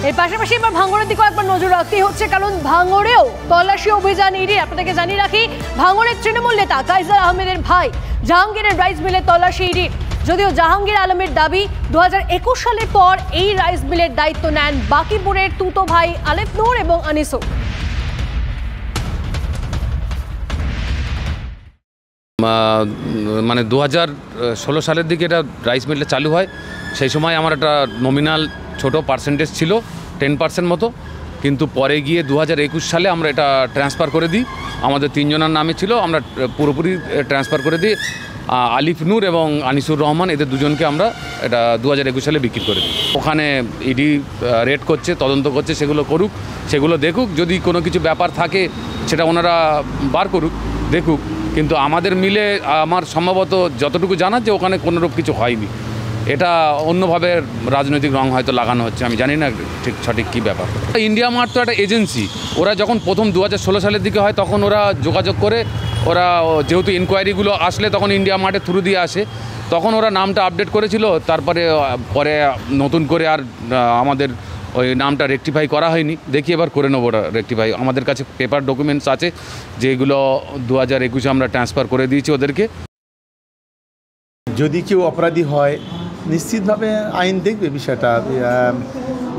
এর পাশাপাশি এবার ভাঙড়ের দিকেও একবার নজর রাখতেই হচ্ছে, কারণ ভাঙড়েও তল্লাশি অভিযান ইডি। আপনাদেরকে জানিয়ে রাখি, ভাঙড়ের তৃণমূল নেতা কাইজার আহমেদের ভাই জাহাঙ্গীরের রাইস মিলের তল্লাশি ইডি। যদিও জাহাঙ্গীর আলমের দাবি 2021 সালের পর এই রাইস মিলের দায়িত্ব নেন বাকিপুরের তুতো ভাই আলেফ নূর এবং আনিসুর। মানে 2016 সালের দিকে এটা রাইস মিলটা চালু হয়। সেই সময় আমার একটা নমিনাল ছোট পার্সেন্টেজ ছিল 10% মতো, কিন্তু পরে গিয়ে 2021 সালে আমরা এটা ট্রান্সফার করে দিই। আমাদের 3 জনের নামে ছিল, আমরা পুরোপুরি ট্রান্সফার করে দিই। আলিফ নূর এবং আনিসুর রহমান, এদের দুজনকে আমরা এটা 2021 সালে বিক্রি করে দিই। ওখানে ইডি রেড করছে, তদন্ত করছে, সেগুলো করুক, সেগুলো দেখুক। যদি কোনো কিছু ব্যাপার থাকে সেটা ওনারা বার করুক, দেখুক। কিন্তু আমাদের মিলে আমার সম্ভবত যতটুকু জানা যে ওখানে কোনোরূপ কিছু হয়নি। এটা অন্যভাবে রাজনৈতিক রং হয়তো লাগানো হচ্ছে, আমি জানি না ঠিক সঠিক কী ব্যাপার। ইন্ডিয়া মার্ট তো একটা এজেন্সি। ওরা যখন প্রথম 2016 সালের দিকে হয় তখন ওরা যোগাযোগ করে, ওরা যেহেতু ইনকোয়ারিগুলো আসলে তখন ইন্ডিয়া মার্টের থ্রু দিয়ে আসে, তখন ওরা নামটা আপডেট করেছিল। তারপরে পরে নতুন করে আর আমাদের ওই নামটা রেকটিফাই করা হয়নি। দেখি এবার করে নেবো ওটা রেকটিফাই। আমাদের কাছে পেপার ডকুমেন্টস আছে যেগুলো 2021 আমরা ট্রান্সফার করে দিয়েছি ওদেরকে। যদি কেউ অপরাধী হয় নিশ্চিতভাবে আইন দেখবে বিষয়টা।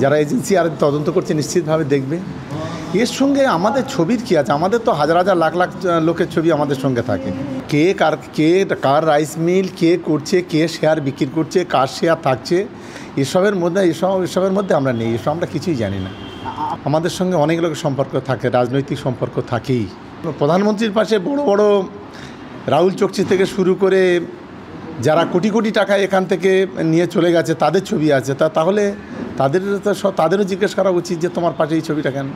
যারা এজেন্সি আর তদন্ত করছে নিশ্চিতভাবে দেখবে। এর সঙ্গে আমাদের ছবির কী আছে? আমাদের তো হাজার হাজার লাখ লাখ লোকের ছবি আমাদের সঙ্গে থাকে। কে কার রাইস মিল কে করছে, কে শেয়ার বিক্রি করছে, কার শেয়ার থাকছে, এসবের মধ্যে আমরা নেই। এসব আমরা কিছুই জানি না। আমাদের সঙ্গে অনেক লোকের সম্পর্ক থাকে, রাজনৈতিক সম্পর্ক থাকেই। প্রধানমন্ত্রীর পাশে বড় বড় রাহুল চোকসি থেকে শুরু করে যারা কোটি কোটি টাকা এখান থেকে নিয়ে চলে গেছে তাদের ছবি আছে। তাহলে তাদেরও জিজ্ঞেস করা উচিত যে তোমার পাশে এই ছবিটা কেন?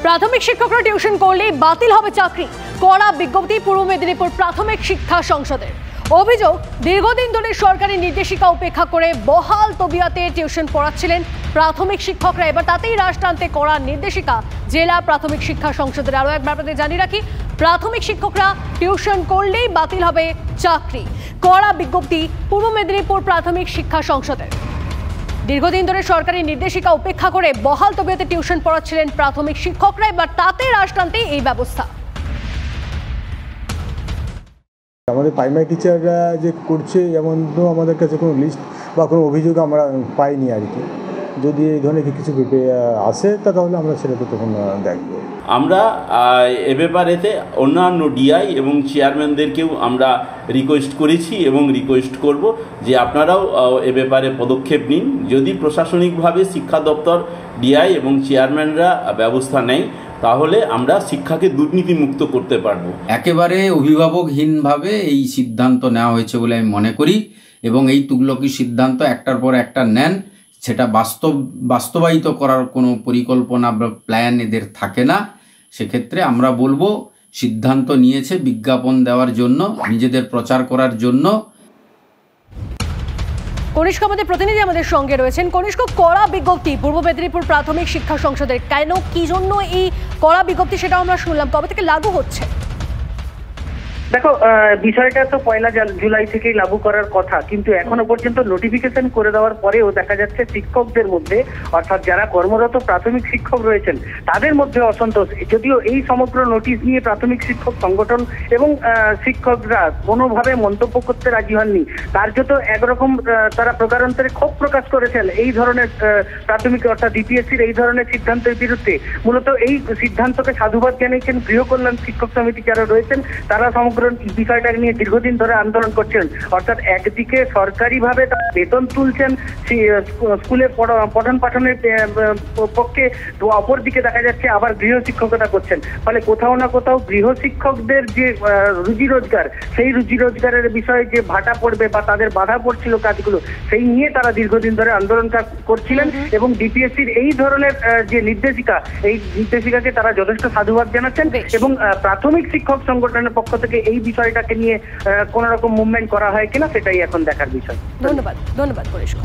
প্রাথমিক শিক্ষকরা টিউশন করলেই বাতিল হবে চাকরি, কড়া বিজ্ঞপ্তি পূর্ব মেদিনীপুর প্রাথমিক শিক্ষা সংসদের। অভিযোগ, দীর্ঘদিন ধরে সরকারি নির্দেশিকা উপেক্ষা করে বহাল তবিয়তে টিউশন পড়াচ্ছিলেন প্রাথমিক শিক্ষকরা। এবার তাতেই রাশ টানতে কড়া নির্দেশিকা জেলা প্রাথমিক শিক্ষা সংসদের। আরও একবার আপনাদের জানিয়ে রাখি, প্রাথমিক শিক্ষকরা টিউশন করলেই বাতিল হবে চাকরি, কড়া বিজ্ঞপ্তি পূর্ব মেদিনীপুর প্রাথমিক শিক্ষা সংসদের। দীর্ঘদিন ধরে সরকারি নির্দেশিকা উপেক্ষা করে বহাল তবিয়তে টিউশন পড়াচ্ছিলেন প্রাথমিক শিক্ষকরা। এবার তাতে রাশ টানতে এই ব্যবস্থা। আমাদের প্রাইমারি টিচাররা যে করছে, যেমন তো আমাদের কাছে কোনো লিস্ট বা কোনো অভিযোগ আমরা পাইনি আর কি। যদি এই ধরনের কিছু আসে তাহলে আমরা সেটা তো তখন দেখব। আমরা এ ব্যাপারেতে অন্যান্য ডিআই এবং চেয়ারম্যানদেরকেও আমরা রিকোয়েস্ট করেছি এবং রিকোয়েস্ট করব যে আপনারাও এ ব্যাপারে পদক্ষেপ নিন। যদি প্রশাসনিকভাবে শিক্ষা দপ্তর, ডিআই এবং চেয়ারম্যানরা ব্যবস্থা নেয় তাহলে আমরা শিক্ষাকে দুর্নীতিমুক্ত করতে পারব। একেবারে অভিভাবকহীনভাবে এই সিদ্ধান্ত নেওয়া হয়েছে বলে আমি মনে করি, এবং এই তুগলকি সিদ্ধান্ত একটার পর একটা নেন, সেটা বাস্তবায়িত করার কোনো পরিকল্পনা বা প্ল্যান এদের থাকে না। সেক্ষেত্রে আমরা বলবো, সিদ্ধান্ত নিয়েছে বিজ্ঞাপন দেওয়ার জন্য, নিজেদের প্রচার করার জন্য। কনিষ্ক আমাদের প্রতিনিধি আমাদের সঙ্গে রয়েছেন। কনিষ্ক, কড়া বিজ্ঞপ্তি পূর্ব মেদিনীপুর প্রাথমিক শিক্ষা সংসদের, কেন, কি জন্য এই কড়া বিজ্ঞপ্তি সেটাও আমরা শুনলাম, কবে থেকে লাগু হচ্ছে? দেখো, বিষয়টা তো 1 জুলাই থেকেই লাগু করার কথা, কিন্তু এখনো পর্যন্ত নোটিফিকেশন করে দেওয়ার পরেও দেখা যাচ্ছে শিক্ষকদের মধ্যে, অর্থাৎ যারা কর্মরত প্রাথমিক শিক্ষক রয়েছেন তাদের মধ্যে অসন্তোষ। যদিও এই সমগ্র নোটিশ নিয়ে প্রাথমিক শিক্ষক সংগঠন এবং শিক্ষকরা কোনোভাবে মন্তব্য করতে রাজি হননি। কার্যত একরকম তারা প্রকারান্তরে ক্ষোভ প্রকাশ করেছেন এই ধরনের প্রাথমিক অর্থাৎ ডিপিএসসির এই ধরনের সিদ্ধান্তের বিরুদ্ধে। মূলত এই সিদ্ধান্তকে সাধুবাদ জানিয়েছেন গৃহকল্যাণ শিক্ষক সমিতি যারা রয়েছেন, তারা সমগ্র বিষয়টা নিয়ে দীর্ঘদিন ধরে আন্দোলন করছেন। অর্থাৎ একদিকে সরকারিভাবে বেতন তুলছেন স্কুলে পঠন পাঠনের পক্ষে, অপরদিকে দেখা যাচ্ছে আবার গৃহ শিক্ষকতা করছেন। ফলে কোথাও না কোথাও গৃহ শিক্ষকদের যে রুজি রোজগার, সেই রুজি রোজগারের বিষয়ে যে ভাটা পড়বে বা তাদের বাধা পড়ছিল কাজগুলো, সেই নিয়ে তারা দীর্ঘদিন ধরে আন্দোলন করছিলেন। এবং ডিপিএসসির এই ধরনের যে নির্দেশিকা, এই নির্দেশিকাকে তারা যথেষ্ট সাধুবাদ জানাচ্ছেন এবং প্রাথমিক শিক্ষক সংগঠনের পক্ষ থেকে এই বিষয়টাকে নিয়ে কোন রকম মুভমেন্ট করা হয় কিনা সেটাই এখন দেখার বিষয়। ধন্যবাদ কনিষ্ক।